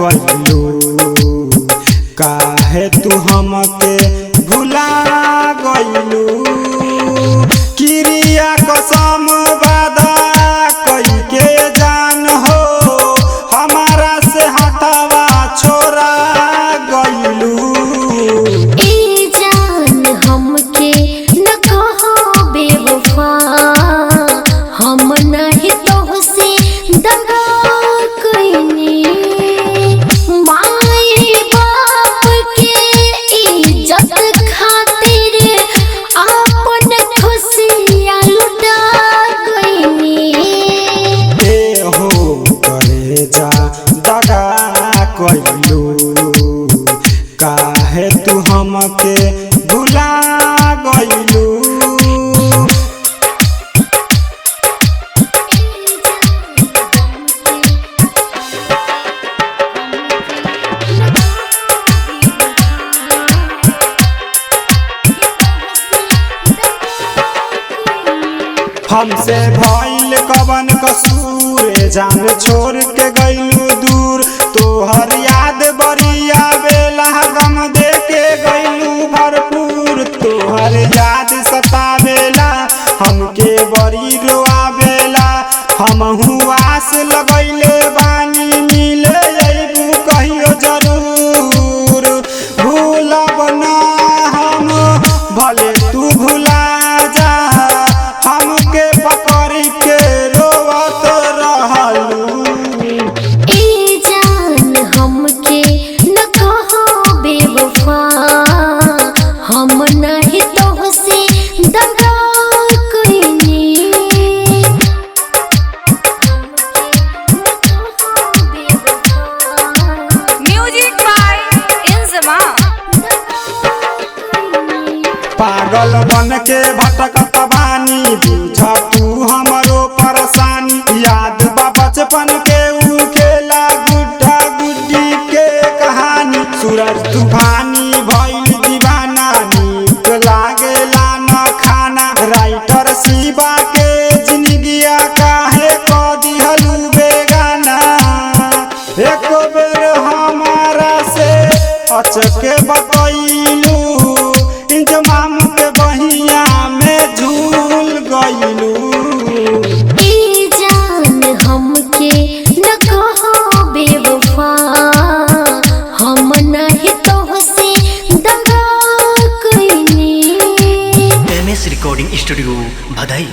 कइलू काहे तू हमके भुला गइलू क्रिया कसम वादा कई के जान हो हमारा से हटावा छोड़ा गइलू ए जान हमके न कहो बेवफा हम नहीं तोहसे दगा कइनी माए बाप के इज्जत खातिर अपन खुशियाँ लुटा गइनी ए हो करे जा दगा कइलू काहे तू हमके भुला गइलू हमसे भइल कवन कसूर जान छोड़ के गइलू दूर तोहर याद बड़ी आवेला गम दे के गइलू भरपूर तोहर याद सतावेला हमके बड़ी रोआवेला हमहू आस लगइले बानी मिले अइबू कहियो जरूर भूलब ना हम भले तू भुला जा हमके पकड़ के रोवत रहलू ए जान हमके न कहो बेवफा हम नहीं तोहसे दगा कइनी म्यूजिक बाय इंजमा पागल बन के भटकत बानी बुझ तू हमरो परेशानी याद बा बचपन के ऊ खेला गुड्डा गुड्डी के कहानी सूरज तूफानी भइल दीवाना नीक लागेला न खाना राइटर शिवा के जिंदगिया काहे क दिहलू बेगाना एक बेर हमारा से अचके बतैलू इंतमाम के बहिया में झूल गइलू ए जान हमके न कहो बेवफा हम नहीं तोहसे दगा कइनी MS रिकॉर्डिंग स्टूडियो भदाई।